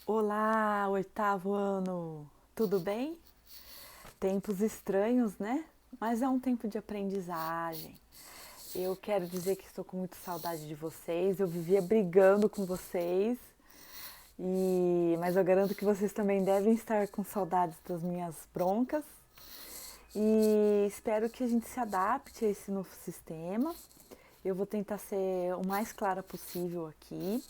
Olá, oitavo ano! Tudo bem? Tempos estranhos, né? Mas é um tempo de aprendizagem. Eu quero dizer que estou com muita saudade de vocês. Eu vivia brigando com vocês, mas eu garanto que vocês também devem estar com saudades das minhas broncas. E espero que a gente se adapte a esse novo sistema. Eu vou tentar ser o mais clara possível aqui.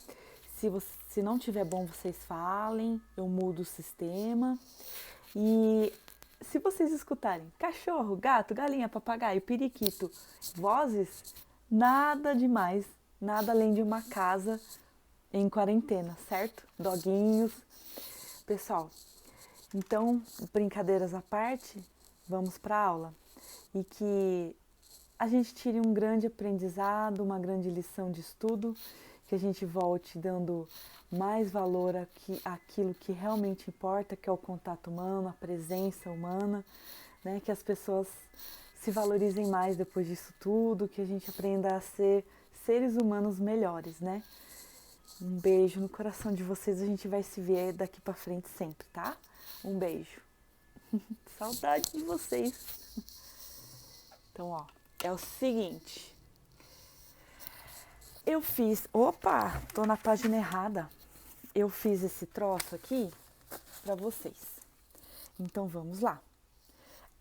Se não tiver bom, vocês falem, eu mudo o sistema. E se vocês escutarem cachorro, gato, galinha, papagaio, periquito, vozes, nada demais, nada além de uma casa em quarentena, certo? Doguinhos. Pessoal, então, brincadeiras à parte, vamos para a aula. E que a gente tire um grande aprendizado, uma grande lição de estudo, que a gente volte dando mais valor àquilo que realmente importa, que é o contato humano, a presença humana, né? Que as pessoas se valorizem mais depois disso tudo, que a gente aprenda a ser seres humanos melhores, né? Um beijo no coração de vocês, a gente vai se ver daqui para frente sempre, tá? Um beijo. Saudade de vocês. Então, ó, é o seguinte. Eu fiz. Opa, tô na página errada. Eu fiz esse troço aqui para vocês. Então vamos lá.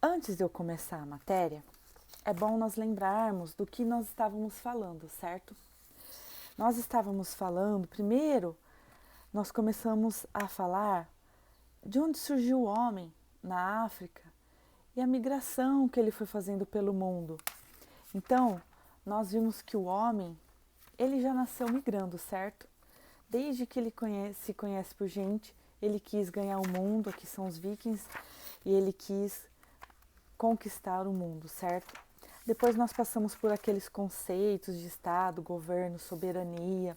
Antes de eu começar a matéria, é bom nós lembrarmos do que nós estávamos falando, certo? Nós estávamos falando, primeiro, nós começamos a falar de onde surgiu o homem na África e a migração que ele foi fazendo pelo mundo. Então, nós vimos que o homem, ele já nasceu migrando, certo? Desde que ele se conhece por gente, ele quis ganhar o mundo, aqui são os vikings, e ele quis conquistar o mundo, certo? Depois nós passamos por aqueles conceitos de Estado, governo, soberania,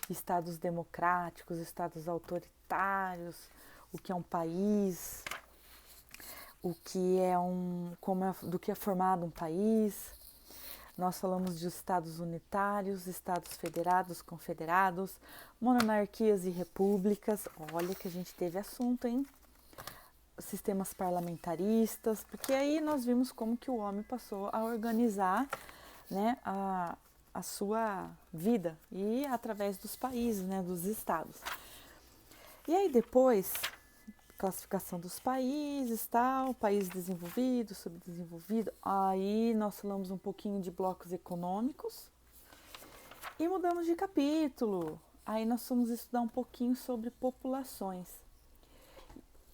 estados democráticos, estados autoritários, o que é um país, o que é do que é formado um país. Nós falamos de estados unitários, estados federados, confederados, monarquias e repúblicas. Olha que a gente teve assunto, hein? Sistemas parlamentaristas, porque aí nós vimos como que o homem passou a organizar, né, a sua vida e através dos países, né, dos estados. E aí depois, classificação dos países, tal, país desenvolvido, subdesenvolvido. Aí nós falamos um pouquinho de blocos econômicos e mudamos de capítulo. Aí nós fomos estudar um pouquinho sobre populações.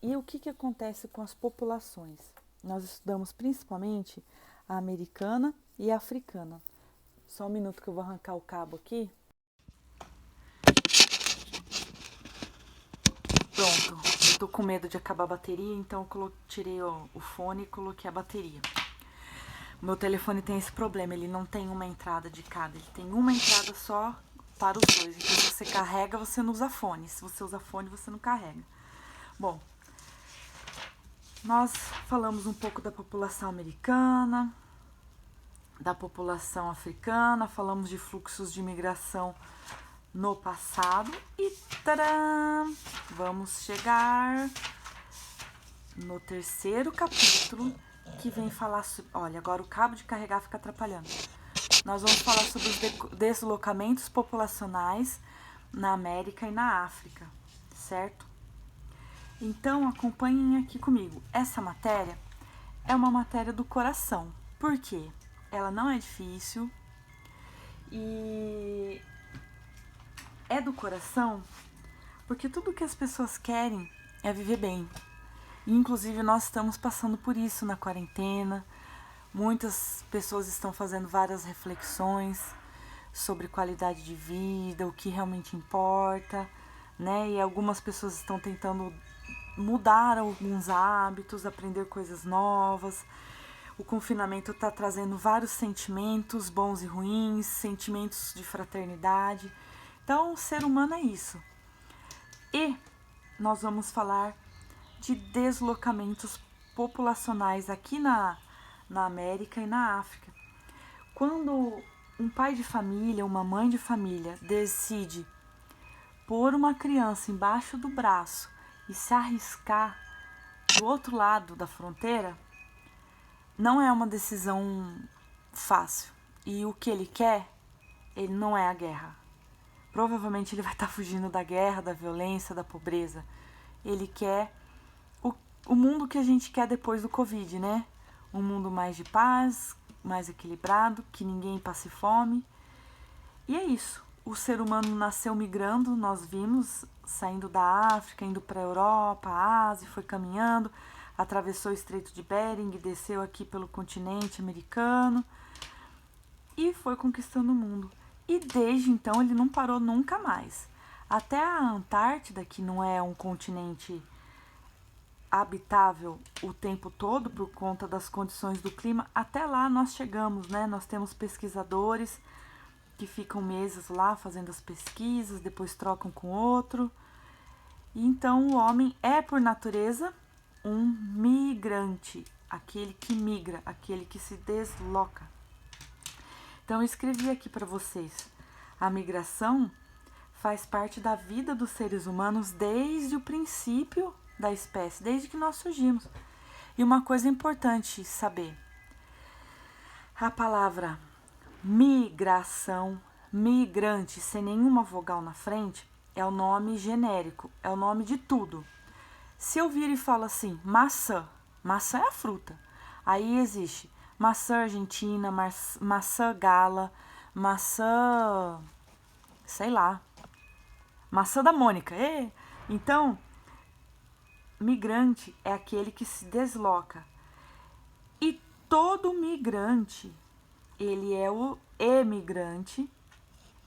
E o que acontece com as populações? Nós estudamos principalmente a americana e a africana. Só um minuto que eu vou arrancar o cabo aqui. Pronto, eu tô com medo de acabar a bateria, então eu tirei o fone e coloquei a bateria. O meu telefone tem esse problema, ele não tem uma entrada de cada, ele tem uma entrada só para os dois. Então, se você carrega, você não usa fone. Se você usa fone, você não carrega. Bom, nós falamos um pouco da população americana, da população africana, falamos de fluxos de migração no passado e tcharam, vamos chegar no terceiro capítulo que vem falar sobre... Olha, agora o cabo de carregar fica atrapalhando. Nós vamos falar sobre os deslocamentos populacionais na América e na África, certo? Então, acompanhem aqui comigo. Essa matéria é uma matéria do coração. Por quê? Ela não é difícil e é do coração porque tudo que as pessoas querem é viver bem. E, inclusive, nós estamos passando por isso na quarentena. Muitas pessoas estão fazendo várias reflexões sobre qualidade de vida, o que realmente importa, né? E algumas pessoas estão tentando mudar alguns hábitos, aprender coisas novas. O confinamento está trazendo vários sentimentos, bons e ruins, sentimentos de fraternidade. Então, o ser humano é isso. E nós vamos falar de deslocamentos populacionais aqui na América e na África. Quando um pai de família, uma mãe de família decide pôr uma criança embaixo do braço e se arriscar do outro lado da fronteira, não é uma decisão fácil. E o que ele quer, ele não é a guerra. Provavelmente ele vai estar fugindo da guerra, da violência, da pobreza. Ele quer o mundo que a gente quer depois do Covid, né? Um mundo mais de paz, mais equilibrado, que ninguém passe fome. E é isso. O ser humano nasceu migrando, nós vimos, saindo da África, indo para a Europa, a Ásia, foi caminhando, atravessou o Estreito de Bering, desceu aqui pelo continente americano e foi conquistando o mundo. E desde então ele não parou nunca mais. Até a Antártida, que não é um continente habitável o tempo todo por conta das condições do clima, até lá nós chegamos, né? Nós temos pesquisadores que ficam meses lá fazendo as pesquisas, depois trocam com outro. E então o homem é, por natureza, um migrante, aquele que migra, aquele que se desloca. Então eu escrevi aqui para vocês, a migração faz parte da vida dos seres humanos desde o princípio da espécie, desde que nós surgimos. E uma coisa importante saber, a palavra migração, migrante, sem nenhuma vogal na frente, é o nome genérico, é o nome de tudo. Se eu vir e falo assim, maçã, maçã é a fruta. Aí existe maçã argentina, maçã gala, maçã, sei lá, maçã da Mônica. Então, migrante é aquele que se desloca. E todo migrante, ele é o emigrante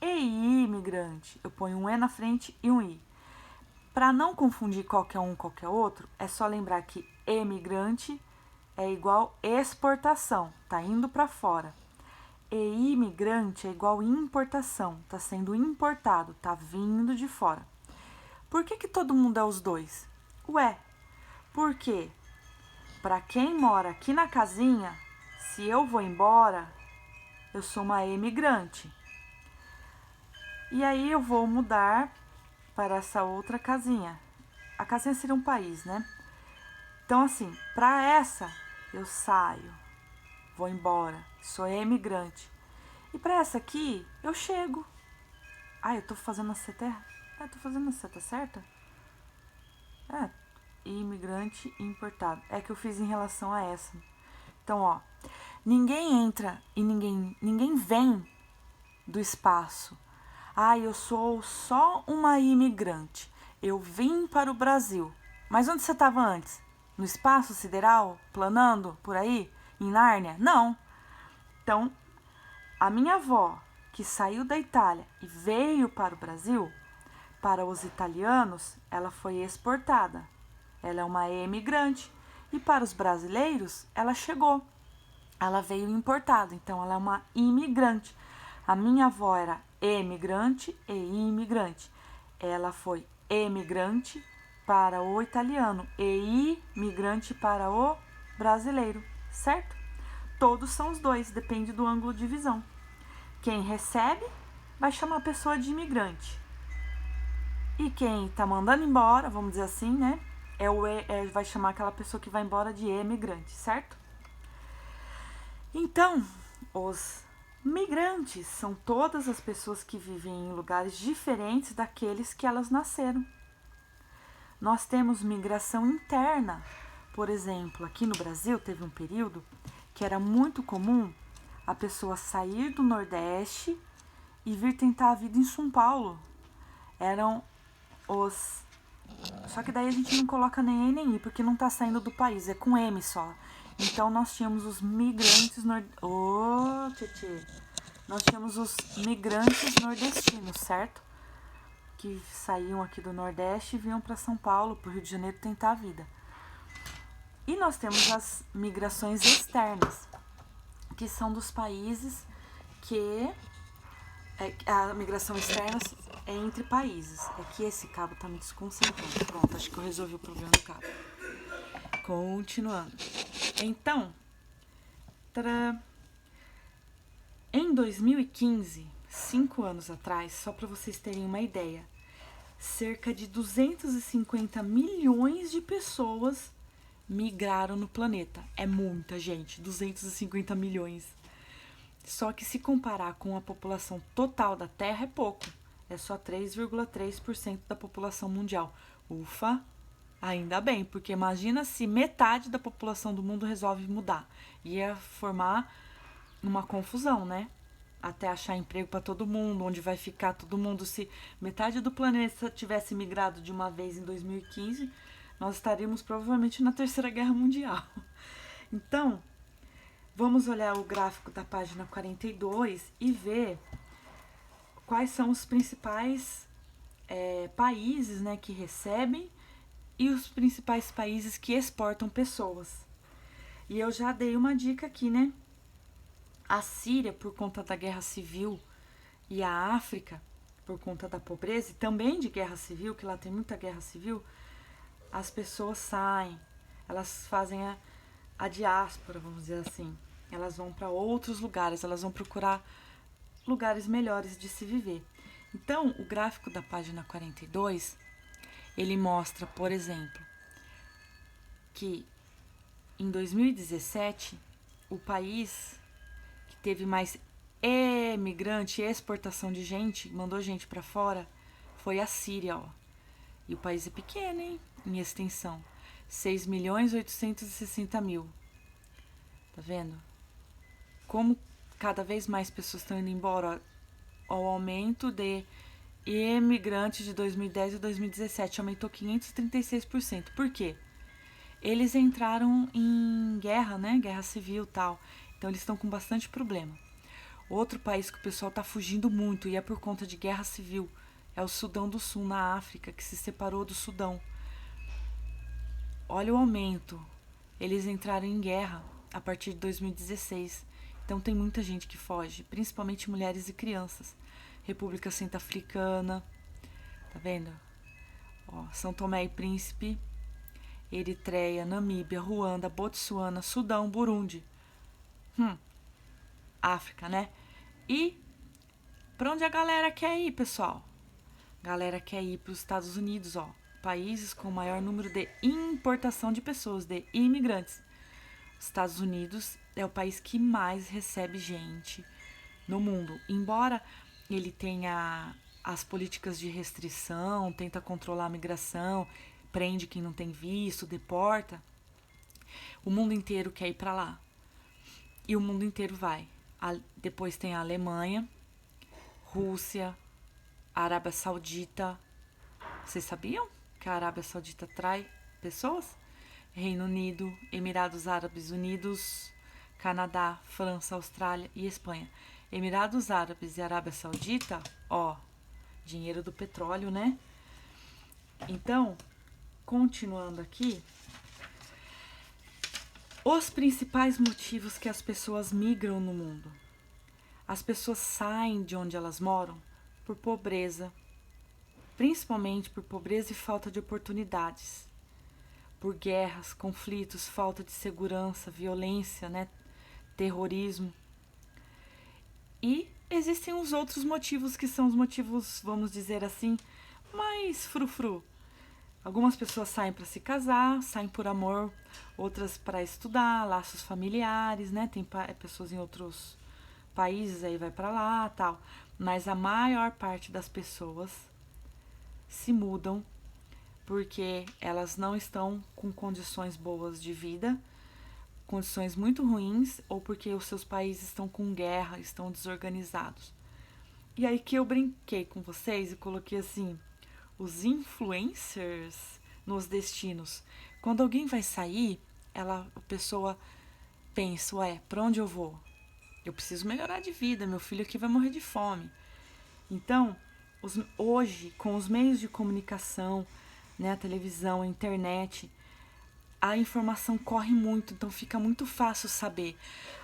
e imigrante. Eu ponho um E na frente e um I. Para não confundir qualquer um com qualquer outro, é só lembrar que emigrante é igual exportação, tá indo para fora. E imigrante é igual importação, tá sendo importado, tá vindo de fora. Por que todo mundo é os dois? Ué, porque para quem mora aqui na casinha, se eu vou embora, eu sou uma emigrante. E aí eu vou mudar para essa outra casinha. A casinha seria um país, né? Então, assim, para essa eu saio, vou embora, sou emigrante. E para essa aqui eu chego. Eu tô fazendo a seta. Tô fazendo a seta certa? Imigrante importado. É que eu fiz em relação a essa. Então, ó, ninguém entra e ninguém vem do espaço. Eu sou só uma imigrante. Eu vim para o Brasil. Mas onde você estava antes? No espaço sideral? Planando por aí? Em Nárnia? Não. Então, a minha avó, que saiu da Itália e veio para o Brasil, para os italianos, ela foi exportada. Ela é uma emigrante. E para os brasileiros, ela chegou. Ela veio importada. Então, ela é uma imigrante. A minha avó era emigrante e imigrante. Ela foi emigrante para o italiano e imigrante para o brasileiro, certo? Todos são os dois, depende do ângulo de visão. Quem recebe vai chamar a pessoa de imigrante. E quem tá mandando embora, vamos dizer assim, né? Vai chamar aquela pessoa que vai embora de emigrante, certo? Então, os migrantes são todas as pessoas que vivem em lugares diferentes daqueles que elas nasceram. Nós temos migração interna. Por exemplo, aqui no Brasil teve um período que era muito comum a pessoa sair do Nordeste e vir tentar a vida em São Paulo. Só que daí a gente não coloca nem E nem I, porque não tá saindo do país, é com M só. Então nós tínhamos os migrantes Nós tínhamos os migrantes nordestinos, certo? Que saíam aqui do Nordeste e vinham para São Paulo, para o Rio de Janeiro tentar a vida. E nós temos as migrações externas, que são dos países que... a migração externa é entre países. É que esse cabo tá me desconcentrando. Pronto, acho que eu resolvi o problema do cabo. Continuando. Então, em 2015, 5 anos atrás, só para vocês terem uma ideia, cerca de 250 milhões de pessoas migraram no planeta. É muita gente, 250 milhões. Só que se comparar com a população total da Terra é pouco. É só 3,3% da população mundial. Ufa, ainda bem, porque imagina se metade da população do mundo resolve mudar. Ia formar uma confusão, né? Até achar emprego para todo mundo, onde vai ficar todo mundo. Se metade do planeta tivesse migrado de uma vez em 2015, nós estaríamos provavelmente na Terceira Guerra Mundial. Então, vamos olhar o gráfico da página 42 e ver quais são os principais países, né, que recebem e os principais países que exportam pessoas. E eu já dei uma dica aqui, né? A Síria, por conta da guerra civil, e a África, por conta da pobreza, e também de guerra civil, que lá tem muita guerra civil, as pessoas saem, elas fazem a diáspora, vamos dizer assim. Elas vão para outros lugares, elas vão procurar lugares melhores de se viver. Então, o gráfico da página 42, ele mostra, por exemplo, que em 2017, o país que teve mais imigrante e exportação de gente, mandou gente para fora, foi a Síria, ó. E o país é pequeno, hein, em extensão. 6.860.000. Tá vendo? Como cada vez mais pessoas estão indo embora, o aumento de imigrantes de 2010 e 2017 aumentou 536%. Por quê? Eles entraram em guerra, né? Guerra civil e tal. Então eles estão com bastante problema. Outro país que o pessoal está fugindo muito e é por conta de guerra civil é o Sudão do Sul, na África, que se separou do Sudão. Olha o aumento. Eles entraram em guerra a partir de 2016. Então tem muita gente que foge, principalmente mulheres e crianças. República Centro-Africana, tá vendo? Ó, São Tomé e Príncipe, Eritreia, Namíbia, Ruanda, Botsuana, Sudão, Burundi. África, né? E pra onde a galera quer ir, pessoal? A galera quer ir para os Estados Unidos, ó. Países com maior número de importação de pessoas, de imigrantes. Os Estados Unidos é o país que mais recebe gente no mundo. Embora ele tenha as políticas de restrição, tenta controlar a migração, prende quem não tem visto, deporta, o mundo inteiro quer ir para lá. E o mundo inteiro vai. Depois tem a Alemanha, Rússia, Arábia Saudita. Vocês sabiam que a Arábia Saudita atrai pessoas? Reino Unido, Emirados Árabes Unidos, Canadá, França, Austrália e Espanha. Emirados Árabes e Arábia Saudita, ó, dinheiro do petróleo, né? Então, continuando aqui, os principais motivos que as pessoas migram no mundo. As pessoas saem de onde elas moram por pobreza, principalmente por pobreza e falta de oportunidades, por guerras, conflitos, falta de segurança, violência, né, terrorismo. E existem os outros motivos que são os motivos, vamos dizer assim, mais frufru. Algumas pessoas saem para se casar, saem por amor, outras para estudar, laços familiares, né? Tem pessoas em outros países aí vai para lá, tal. Mas a maior parte das pessoas se mudam porque elas não estão com condições boas de vida, condições muito ruins, ou porque os seus países estão com guerra, estão desorganizados. E aí que eu brinquei com vocês e coloquei assim, os influencers nos destinos. Quando alguém vai sair, a pessoa pensa, ué, pra onde eu vou? Eu preciso melhorar de vida, meu filho aqui vai morrer de fome. Então, hoje, com os meios de comunicação, né, a televisão, a internet, a informação corre muito, então fica muito fácil saber.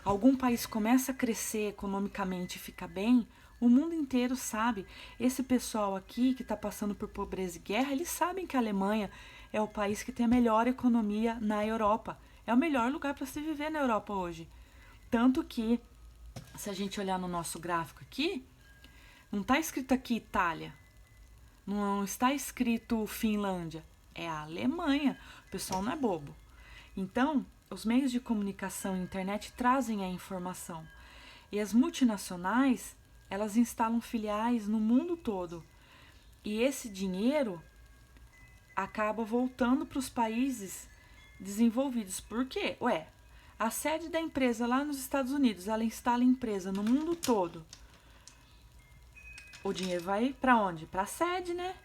Algum país começa a crescer economicamente e fica bem, o mundo inteiro sabe. Esse pessoal aqui que está passando por pobreza e guerra, eles sabem que a Alemanha é o país que tem a melhor economia na Europa. É o melhor lugar para se viver na Europa hoje. Tanto que, se a gente olhar no nosso gráfico aqui, não está escrito aqui Itália. Não está escrito Finlândia, é a Alemanha. O pessoal não é bobo. Então, os meios de comunicação e internet trazem a informação. E as multinacionais, elas instalam filiais no mundo todo. E esse dinheiro acaba voltando para os países desenvolvidos. Por quê? A sede da empresa lá nos Estados Unidos, ela instala empresa no mundo todo. O dinheiro vai para onde? Para a sede, né?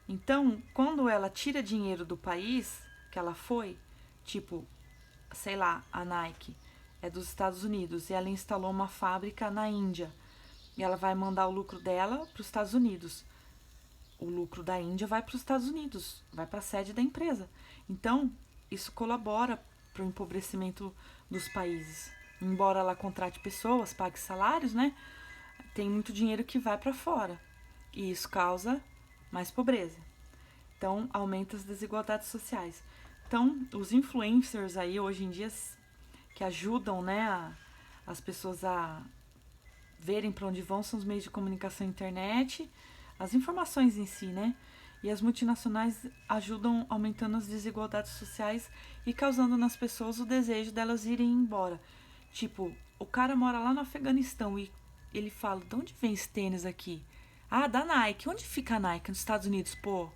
Então, quando ela tira dinheiro do país que ela foi, tipo, sei lá, a Nike é dos Estados Unidos e ela instalou uma fábrica na Índia e ela vai mandar o lucro dela para os Estados Unidos. O lucro da Índia vai para os Estados Unidos, vai para a sede da empresa. Então, isso colabora para o empobrecimento dos países. Embora ela contrate pessoas, pague salários, né? Tem muito dinheiro que vai para fora. E isso causa mais pobreza. Então, aumenta as desigualdades sociais. Então, os influencers aí, hoje em dia, que ajudam, né, as pessoas a verem para onde vão, são os meios de comunicação e internet, as informações em si, né? E as multinacionais ajudam aumentando as desigualdades sociais e causando nas pessoas o desejo delas irem embora. Tipo, o cara mora lá no Afeganistão e ele fala, de onde vem esse tênis aqui? Ah, da Nike. Onde fica a Nike? Nos Estados Unidos, pô.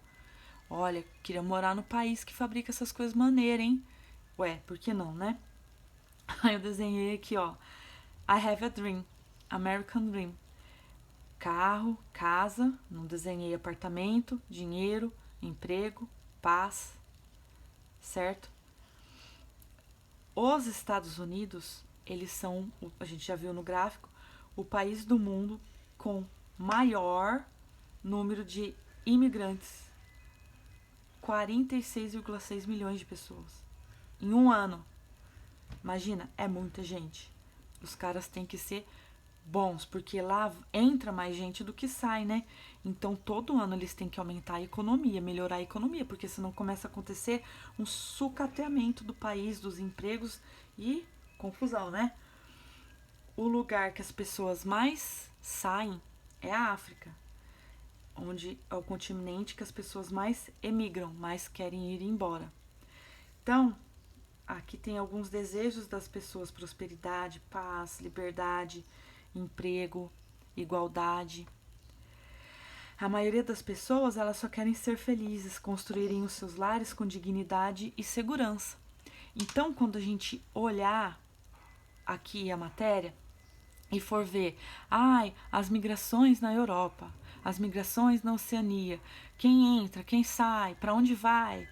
Olha, queria morar no país que fabrica essas coisas maneiras, hein? Por que não, né? Aí eu desenhei aqui, ó. I have a dream. American Dream. Carro, casa, não desenhei apartamento, dinheiro, emprego, paz, certo? Os Estados Unidos, eles são, a gente já viu no gráfico, o país do mundo com maior número de imigrantes. 46,6 milhões de pessoas. Em um ano. Imagina, é muita gente. Os caras têm que ser bons, porque lá entra mais gente do que sai, né? Então, todo ano eles têm que aumentar a economia, melhorar a economia, porque senão começa a acontecer um sucateamento do país, dos empregos e confusão, né? O lugar que as pessoas mais saem é a África, onde é o continente que as pessoas mais emigram, mais querem ir embora. Então, aqui tem alguns desejos das pessoas: prosperidade, paz, liberdade, emprego, igualdade. A maioria das pessoas, elas só querem ser felizes, construírem os seus lares com dignidade e segurança. Então, quando a gente olhar aqui a matéria e for ver, as migrações na Europa, as migrações na Oceania, quem entra, quem sai, para onde vai,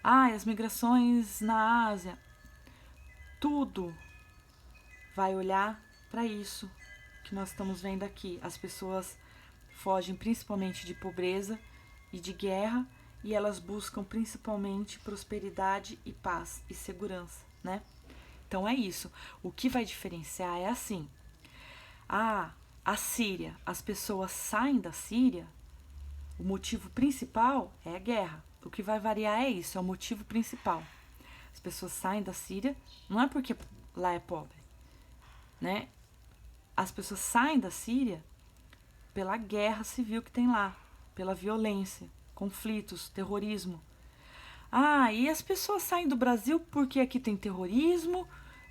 as migrações na Ásia, tudo vai olhar para isso que nós estamos vendo aqui. As pessoas fogem principalmente de pobreza e de guerra e elas buscam principalmente prosperidade e paz e segurança, né? Então é isso. O que vai diferenciar é assim: a Síria, as pessoas saem da Síria, o motivo principal é a guerra. O que vai variar é isso, é o motivo principal. As pessoas saem da Síria, não é porque lá é pobre, né? As pessoas saem da Síria pela guerra civil que tem lá, pela violência, conflitos, terrorismo. E as pessoas saem do Brasil porque aqui tem terrorismo,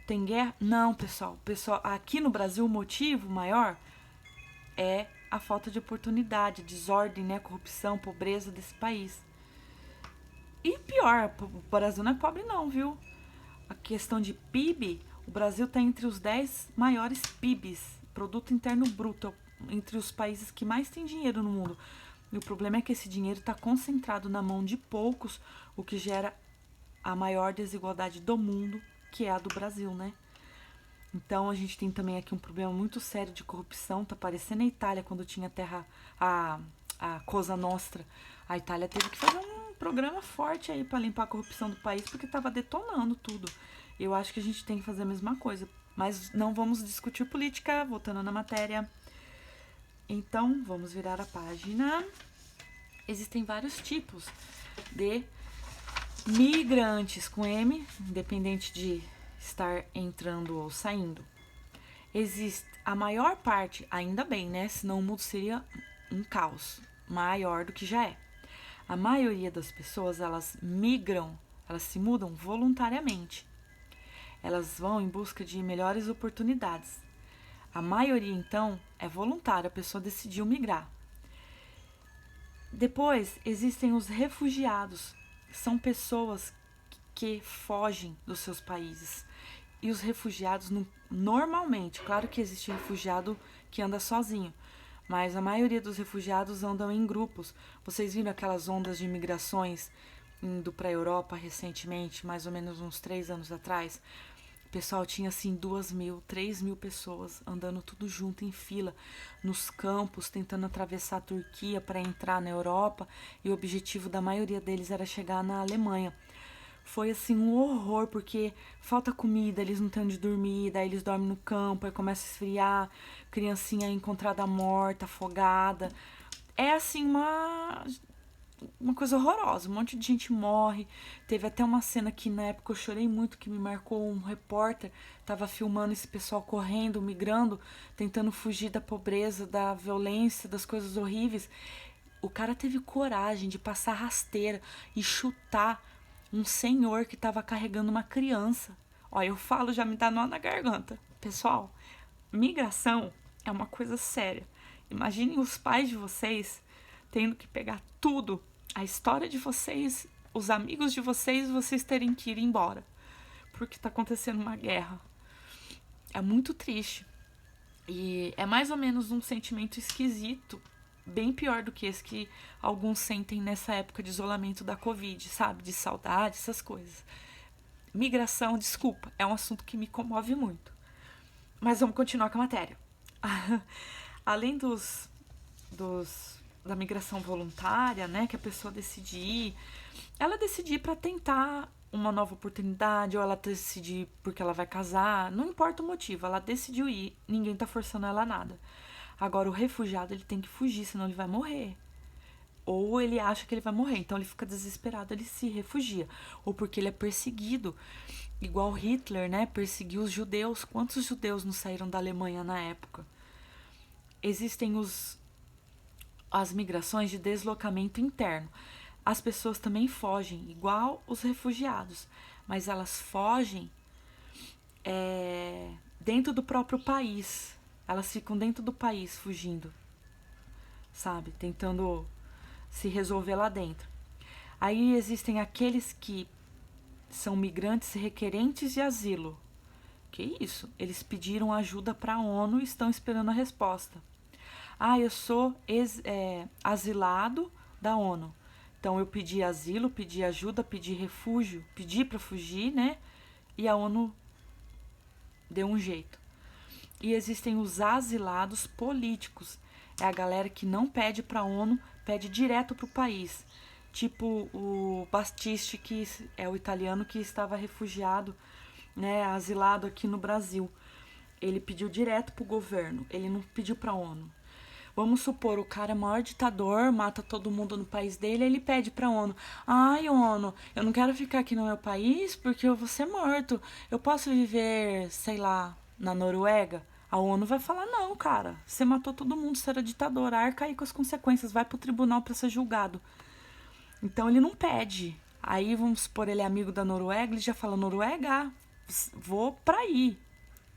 tem guerra? Não, pessoal, aqui no Brasil o motivo maior é a falta de oportunidade, desordem, né, corrupção, pobreza desse país. E pior, o Brasil não é pobre não, viu? A questão de PIB, o Brasil está entre os 10 maiores PIBs, Produto Interno Bruto, entre os países que mais tem dinheiro no mundo. E o problema é que esse dinheiro está concentrado na mão de poucos, o que gera a maior desigualdade do mundo, que é a do Brasil, né? Então a gente tem também aqui um problema muito sério de corrupção. Tá parecendo a Itália quando tinha terra, a Cosa Nostra. A Itália teve que fazer um programa forte aí para limpar a corrupção do país, porque estava detonando tudo. Eu acho que a gente tem que fazer a mesma coisa. Mas não vamos discutir política, voltando na matéria. Então, vamos virar a página. Existem vários tipos de migrantes com M, independente de estar entrando ou saindo. Existe a maior parte, ainda bem, né? Senão o mundo seria um caos. maior do que já é. A maioria das pessoas, elas migram, elas se mudam voluntariamente. Elas vão em busca de melhores oportunidades. A maioria, então, é voluntária, a pessoa decidiu migrar. Depois, existem os refugiados. São pessoas que fogem dos seus países. E os refugiados, normalmente, claro que existe refugiado que anda sozinho, mas a maioria dos refugiados andam em grupos. Vocês viram aquelas ondas de imigrações indo para a Europa recentemente, mais ou menos uns 3 anos atrás? O pessoal tinha assim 2.000, 3.000 pessoas andando tudo junto em fila nos campos, tentando atravessar a Turquia para entrar na Europa, e o objetivo da maioria deles era chegar na Alemanha. Foi assim um horror, porque falta comida, eles não têm onde dormir, daí eles dormem no campo, aí começa a esfriar, criancinha encontrada morta, afogada. É assim uma coisa horrorosa, um monte de gente morre. Teve até uma cena que na época eu chorei muito, que me marcou. Um repórter estava filmando esse pessoal correndo, migrando, tentando fugir da pobreza, da violência, das coisas horríveis. O cara teve coragem de passar rasteira e chutar um senhor que estava carregando uma criança. Ó, eu falo, já me dá nó na garganta. Pessoal, migração é uma coisa séria. Imaginem os pais de vocês tendo que pegar tudo, a história de vocês, os amigos de vocês terem que ir embora, porque está acontecendo uma guerra. É muito triste. E é mais ou menos um sentimento esquisito, bem pior do que esse que alguns sentem nessa época de isolamento da Covid, sabe? De saudade, essas coisas. Migração, desculpa, é um assunto que me comove muito. Mas vamos continuar com a matéria. Além da migração voluntária, né, que a pessoa decide ir, ela decide ir para tentar uma nova oportunidade, ou ela decide porque ela vai casar, não importa o motivo, ela decidiu ir, ninguém tá forçando ela a nada. Agora, o refugiado, ele tem que fugir, senão ele vai morrer. Ou ele acha que ele vai morrer, então ele fica desesperado, ele se refugia. Ou porque ele é perseguido, igual Hitler, né, perseguiu os judeus. Quantos judeus não saíram da Alemanha na época? Existem as migrações de deslocamento interno. As pessoas também fogem, igual os refugiados, mas elas fogem dentro do próprio país. Elas ficam dentro do país fugindo, sabe? Tentando se resolver lá dentro. Aí existem aqueles que são migrantes requerentes de asilo. Que isso? Eles pediram ajuda para a ONU e estão esperando a resposta. Eu sou asilado da ONU. Então eu pedi asilo, pedi ajuda, pedi refúgio, pedi para fugir, né? E a ONU deu um jeito. E existem os asilados políticos. É a galera que não pede para a ONU, pede direto para o país. Tipo o Battisti, que é o italiano que estava refugiado, né, asilado aqui no Brasil. Ele pediu direto para o governo, ele não pediu para a ONU. Vamos supor, o cara é o maior ditador, mata todo mundo no país dele, ele pede pra ONU: ai, ONU, eu não quero ficar aqui no meu país porque eu vou ser morto. Eu posso viver, sei lá, na Noruega? A ONU vai falar: não, cara, você matou todo mundo, você era ditador, arca aí com as consequências, vai pro tribunal pra ser julgado. Então ele não pede. Aí, vamos supor, ele é amigo da Noruega, ele já fala: Noruega, vou pra aí.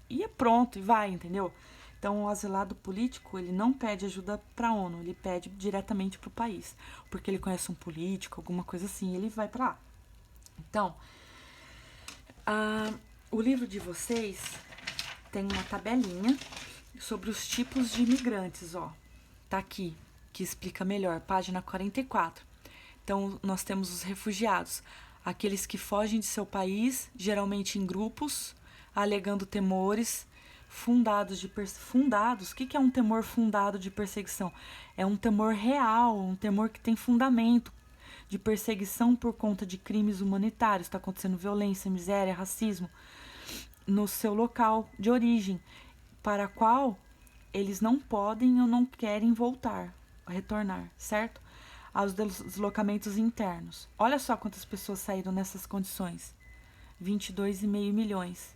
E é pronto, e vai, entendeu? Então, o asilado político, ele não pede ajuda para a ONU, ele pede diretamente para o país, porque ele conhece um político, alguma coisa assim, ele vai para lá. Então, o livro de vocês tem uma tabelinha sobre os tipos de imigrantes, ó. Tá aqui, que explica melhor, página 44. Então, nós temos os refugiados, aqueles que fogem de seu país, geralmente em grupos, alegando temores fundados. O que é um temor fundado de perseguição? É um temor real, um temor que tem fundamento de perseguição por conta de crimes humanitários. Está acontecendo violência, miséria, racismo no seu local de origem, para a qual eles não podem ou não querem retornar, certo? Aos deslocamentos internos. Olha só quantas pessoas saíram nessas condições: 22,5 milhões.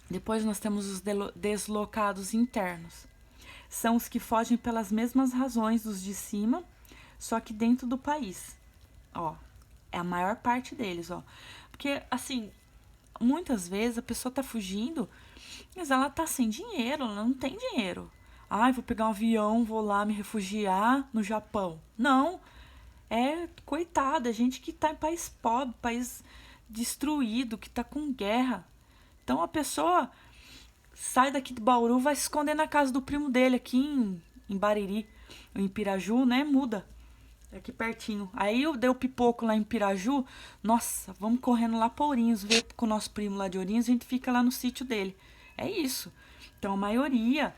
Depois nós temos os deslocados internos. são os que fogem pelas mesmas razões dos de cima, só que dentro do país. Ó, é a maior parte deles, ó. Porque, assim, muitas vezes a pessoa tá fugindo, mas ela tá sem dinheiro, ela não tem dinheiro. Ai, vou pegar um avião, vou lá me refugiar no Japão. Não, coitada, gente que tá em país pobre, país destruído, que tá com guerra. Então a pessoa sai daqui de Bauru, vai se esconder na casa do primo dele aqui em Bariri, em Piraju, né? Muda. Aqui pertinho. Aí eu dei o pipoco lá em Piraju. Nossa, vamos correndo lá pra Ourinhos, ver com o nosso primo lá de Ourinhos, a gente fica lá no sítio dele. É isso. Então a maioria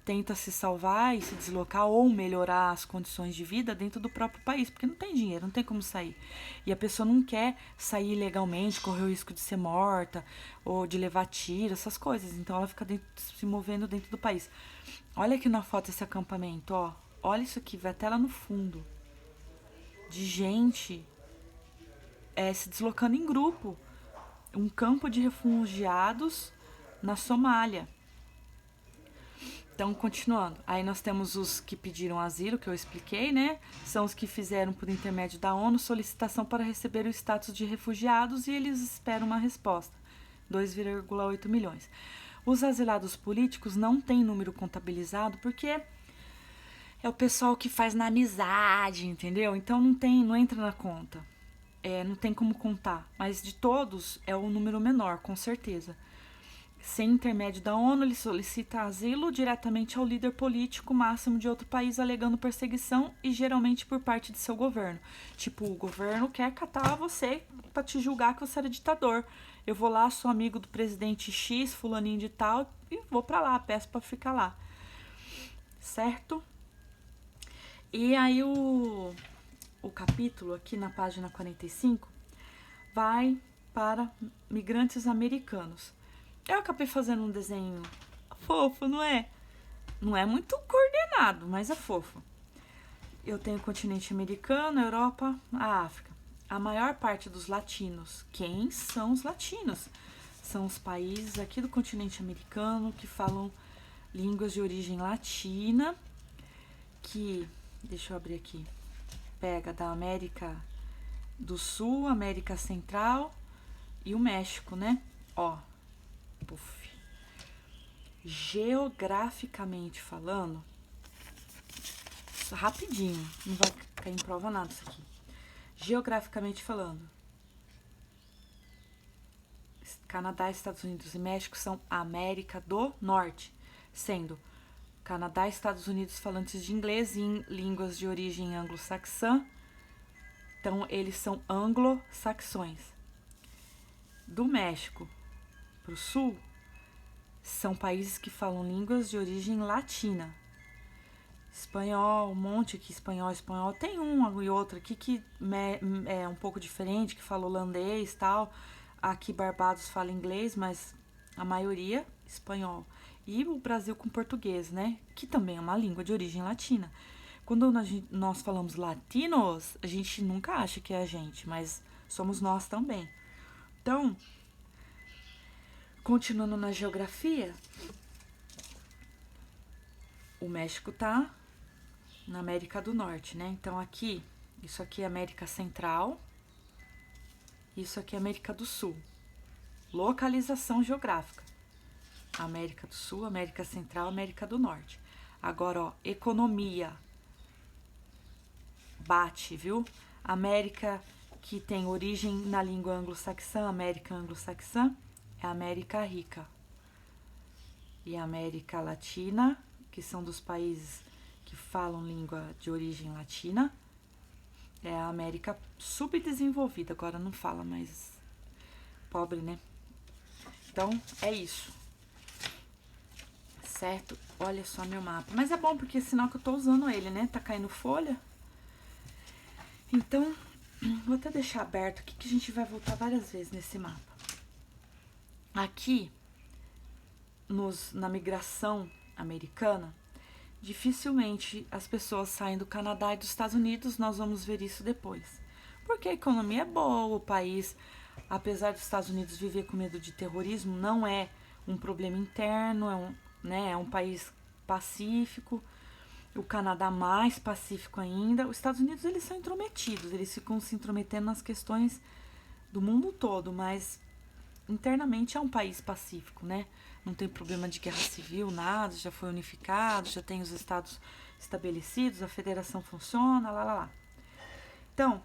tenta se salvar e se deslocar ou melhorar as condições de vida dentro do próprio país, porque não tem dinheiro, não tem como sair. E a pessoa não quer sair ilegalmente, correr o risco de ser morta ou de levar tiro, essas coisas. Então ela fica se movendo dentro do país. Olha aqui na foto esse acampamento, ó. Olha isso aqui, vai até lá no fundo. De gente se deslocando em grupo. Um campo de refugiados na Somália. Então, continuando. Aí nós temos os que pediram asilo, que eu expliquei, né? São os que fizeram, por intermédio da ONU, solicitação para receber o status de refugiados e eles esperam uma resposta. 2,8 milhões. Os asilados políticos não têm número contabilizado porque é o pessoal que faz na amizade, entendeu? Então não entra na conta. Não tem como contar. Mas de todos é o número menor, com certeza. Sem intermédio da ONU, ele solicita asilo diretamente ao líder político máximo de outro país, alegando perseguição e geralmente por parte de seu governo. Tipo, o governo quer catar você para te julgar que você era ditador. Eu vou lá, sou amigo do presidente X, fulaninho de tal, e vou para lá, peço para ficar lá. Certo? E aí o capítulo aqui na página 45 vai para migrantes americanos. Eu acabei fazendo um desenho fofo, não é? Não é muito coordenado, mas é fofo. Eu tenho o continente americano, a Europa, a África. A maior parte dos latinos. Quem são os latinos? São os países aqui do continente americano que falam línguas de origem latina, que, deixa eu abrir aqui, pega da América do Sul, América Central e o México, né? Ó, puf. Geograficamente falando, rapidinho, não vai cair em prova nada isso aqui. Geograficamente falando, Canadá, Estados Unidos e México são a América do Norte, sendo Canadá e Estados Unidos falantes de inglês e línguas de origem anglo-saxã. Então, eles são anglo-saxões. Do México para o sul, são países que falam línguas de origem latina. Espanhol, um monte aqui, espanhol. Tem um e outro aqui que é um pouco diferente, que fala holandês e tal. Aqui Barbados fala inglês, mas a maioria espanhol. E o Brasil com português, né? Que também é uma língua de origem latina. Quando nós falamos latinos, a gente nunca acha que é a gente, mas somos nós também. Então, continuando na geografia, o México tá na América do Norte, né? Então aqui, isso aqui é América Central, isso aqui é América do Sul. Localização geográfica. América do Sul, América Central, América do Norte. Agora, ó, economia. Bate, viu? América que tem origem na língua anglo-saxã, América anglo-saxã, é a América rica. E a América Latina, que são dos países que falam língua de origem latina, é a América subdesenvolvida. Agora não fala mais pobre, né? Então, é isso. Certo? Olha só meu mapa. Mas é bom, porque é sinal que eu tô usando ele, né? Tá caindo folha. Então, vou até deixar aberto aqui, que a gente vai voltar várias vezes nesse mapa. Aqui, na migração americana, dificilmente as pessoas saem do Canadá e dos Estados Unidos. Nós vamos ver isso depois. Porque a economia é boa, o país, apesar dos Estados Unidos viver com medo de terrorismo, não é um problema interno, é um país pacífico, o Canadá mais pacífico ainda. Os Estados Unidos, eles são intrometidos, eles ficam se intrometendo nas questões do mundo todo, mas internamente é um país pacífico, né? Não tem problema de guerra civil, nada, já foi unificado, já tem os estados estabelecidos, a federação funciona, lá. Então,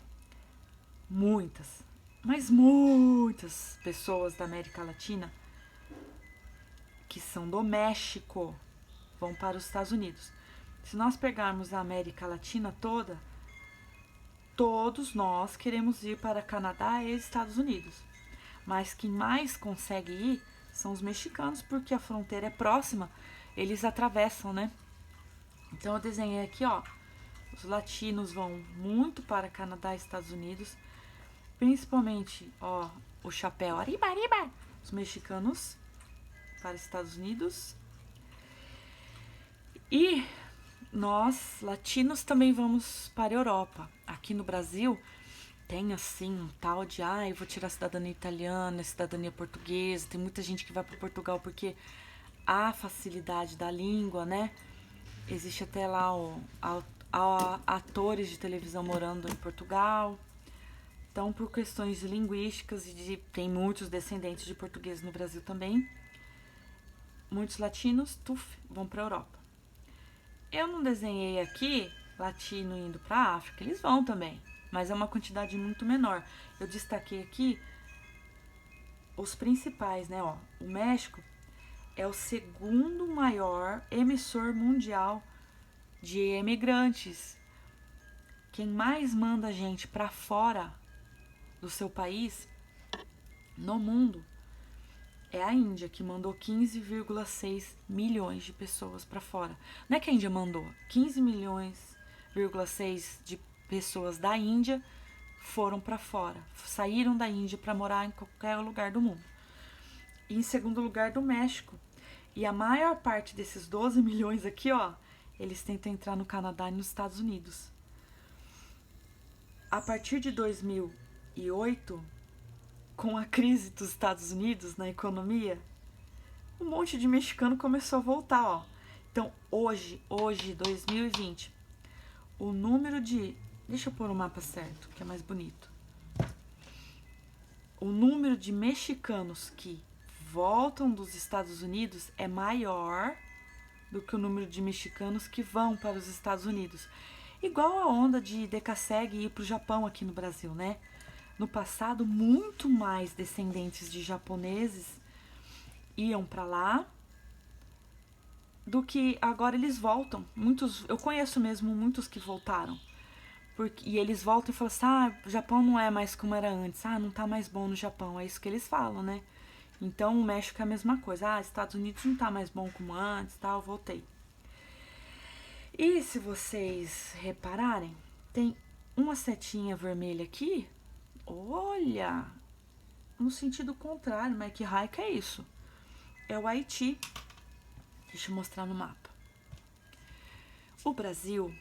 muitas, mas muitas pessoas da América Latina que são do México vão para os Estados Unidos. Se nós pegarmos a América Latina toda, todos nós queremos ir para Canadá e Estados Unidos. Mas quem mais consegue ir são os mexicanos, porque a fronteira é próxima, eles atravessam, né? Então eu desenhei aqui, ó, os latinos vão muito para Canadá e Estados Unidos, principalmente, ó, o chapéu arriba, arriba, os mexicanos para os Estados Unidos. E nós, latinos, também vamos para a Europa. Aqui no Brasil tem assim um tal de, eu vou tirar a cidadania italiana, a cidadania portuguesa. Tem muita gente que vai para Portugal porque a facilidade da língua, né? Existe até lá atores de televisão morando em Portugal. Então, por questões linguísticas tem muitos descendentes de portugueses no Brasil também. Muitos latinos, vão para a Europa. Eu não desenhei aqui latino indo para a África, eles vão também, mas é uma quantidade muito menor. Eu destaquei aqui os principais, né? Ó, o México é o segundo maior emissor mundial de emigrantes. Quem mais manda gente para fora do seu país no mundo é a Índia, que mandou 15,6 milhões de pessoas para fora. Não é que a Índia mandou, 15,6 de pessoas da Índia foram para fora, saíram da Índia para morar em qualquer lugar do mundo. E em segundo lugar, do México. E a maior parte desses 12 milhões aqui, ó, eles tentam entrar no Canadá e nos Estados Unidos. A partir de 2008, com a crise dos Estados Unidos na economia, um monte de mexicano começou a voltar, ó. Então, hoje, 2020, o número de... Deixa eu pôr o mapa certo, que é mais bonito. O número de mexicanos que voltam dos Estados Unidos é maior do que o número de mexicanos que vão para os Estados Unidos. Igual a onda de Decassegue ir para o Japão aqui no Brasil, né? No passado, muito mais descendentes de japoneses iam para lá do que agora eles voltam. Eu conheço mesmo muitos que voltaram. E eles voltam e falam assim, o Japão não é mais como era antes, não tá mais bom no Japão. É isso que eles falam, né? Então, o México é a mesma coisa. Estados Unidos não tá mais bom como antes, eu voltei. E se vocês repararem, tem uma setinha vermelha aqui. Olha, no sentido contrário, mas que raio que é isso? É o Haiti. Deixa eu mostrar no mapa. O Brasil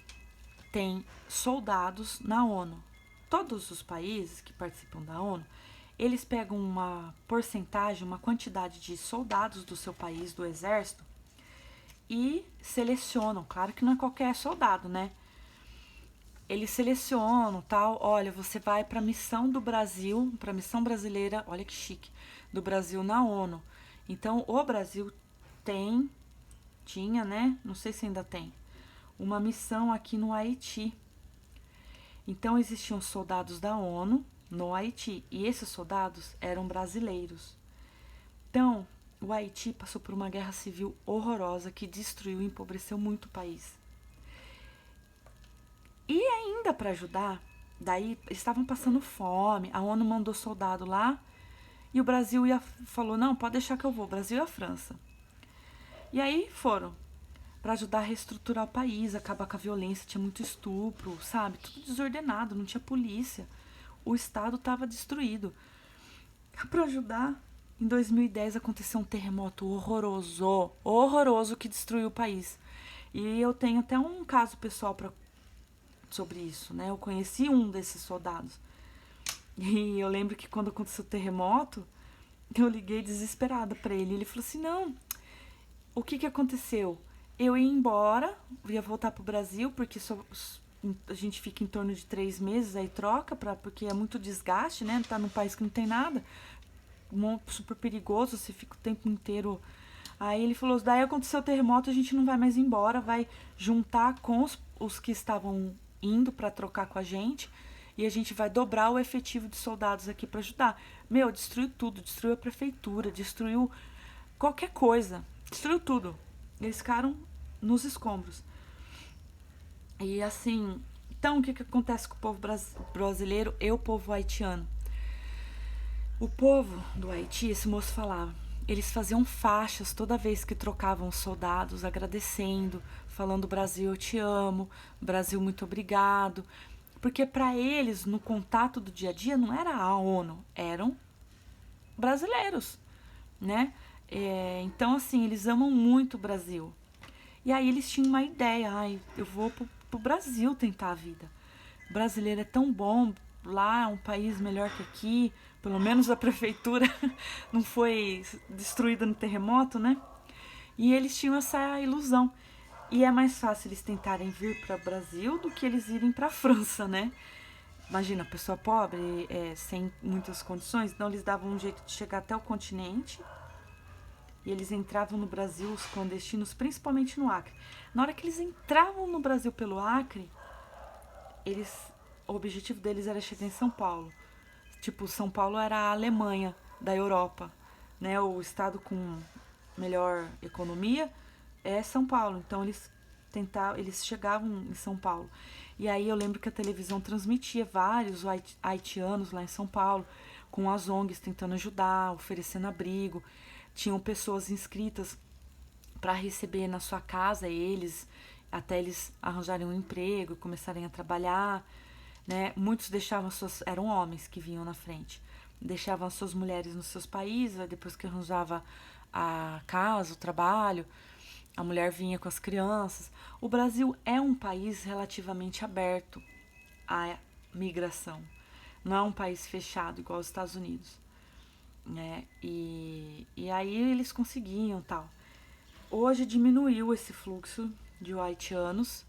tem soldados na ONU. Todos os países que participam da ONU, eles pegam uma porcentagem, uma quantidade de soldados do seu país, do exército, e selecionam. Claro que não é qualquer soldado, né? Eles selecionam, tal, olha, você vai para a missão do Brasil, para a missão brasileira, olha que chique, do Brasil na ONU. Então, o Brasil tinha, né? Não sei se ainda tem, uma missão aqui no Haiti. Então, existiam soldados da ONU no Haiti, e esses soldados eram brasileiros. Então, o Haiti passou por uma guerra civil horrorosa que destruiu e empobreceu muito o país. E ainda para ajudar, daí eles estavam passando fome, a ONU mandou soldado lá, e o Brasil falou, não, pode deixar que eu vou, o Brasil e a França. E aí foram, para ajudar a reestruturar o país, acabar com a violência, tinha muito estupro, sabe? Tudo desordenado, não tinha polícia. O Estado estava destruído. Para ajudar, em 2010 aconteceu um terremoto horroroso que destruiu o país. E eu tenho até um caso pessoal sobre isso, né? Eu conheci um desses soldados. E eu lembro que quando aconteceu o terremoto, eu liguei desesperada para ele. Ele falou assim, não, o que aconteceu? eu ia embora, ia voltar pro Brasil, porque a gente fica em torno de 3 meses, aí troca, porque é muito desgaste, né? Tá num país que não tem nada, super perigoso, você fica o tempo inteiro. Aí ele falou, daí aconteceu o terremoto, a gente não vai mais embora, vai juntar com os que estavam indo para trocar com a gente, e a gente vai dobrar o efetivo de soldados aqui para ajudar. Meu, destruiu tudo, destruiu a prefeitura, destruiu qualquer coisa, destruiu tudo. Eles ficaram nos escombros. E assim, então o que acontece com o povo brasileiro e o povo haitiano? O povo do Haiti, esse moço falava, eles faziam faixas toda vez que trocavam os soldados, agradecendo, falando Brasil eu te amo, Brasil muito obrigado, porque para eles no contato do dia a dia não era a ONU, eram brasileiros, né? Então assim eles amam muito o Brasil. E aí eles tinham uma ideia, ai, eu vou pro Brasil tentar a vida. O brasileiro é tão bom, lá é um país melhor que aqui, pelo menos a prefeitura não foi destruída no terremoto, né? E eles tinham essa ilusão. E é mais fácil eles tentarem vir para o Brasil do que eles irem para a França, né? Imagina, pessoa pobre, sem muitas condições, então eles davam um jeito de chegar até o continente e eles entravam no Brasil, os clandestinos, principalmente no Acre. Na hora que eles entravam no Brasil pelo Acre, o objetivo deles era chegar em São Paulo. Tipo, São Paulo era a Alemanha da Europa, né? O estado com melhor economia é São Paulo. Então eles chegavam em São Paulo. E aí eu lembro que a televisão transmitia vários haitianos lá em São Paulo, com as ONGs tentando ajudar, oferecendo abrigo. Tinham pessoas inscritas para receber na sua casa eles, até eles arranjarem um emprego, começarem a trabalhar, né? Muitos eram homens que vinham na frente, deixavam as suas mulheres nos seus países, depois que arranjava a casa, o trabalho, a mulher vinha com as crianças. O Brasil é um país relativamente aberto à migração, não é um país fechado igual os Estados Unidos, né? E aí eles conseguiam tal. Hoje diminuiu esse fluxo de haitianos,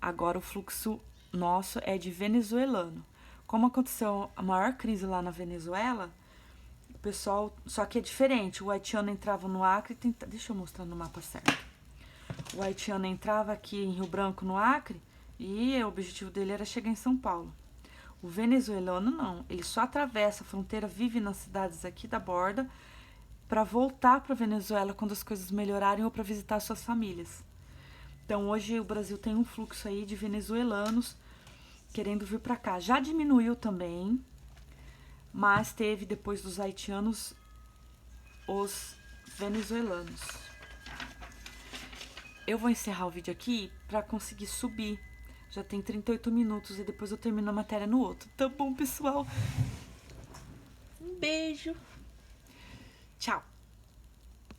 agora o fluxo nosso é de venezuelano. Como aconteceu a maior crise lá na Venezuela, o pessoal. Só que é diferente, o haitiano entrava no Acre e deixa eu mostrar no mapa certo. O haitiano entrava aqui em Rio Branco, no Acre, e o objetivo dele era chegar em São Paulo. O venezuelano não, ele só atravessa a fronteira, vive nas cidades aqui da borda, para voltar para a Venezuela quando as coisas melhorarem ou para visitar suas famílias. Então hoje o Brasil tem um fluxo aí de venezuelanos querendo vir para cá. Já diminuiu também, mas teve depois dos haitianos os venezuelanos. Eu vou encerrar o vídeo aqui para conseguir subir. Já tem 38 minutos e depois eu termino a matéria no outro. Tá bom, pessoal? Um beijo. Tchau.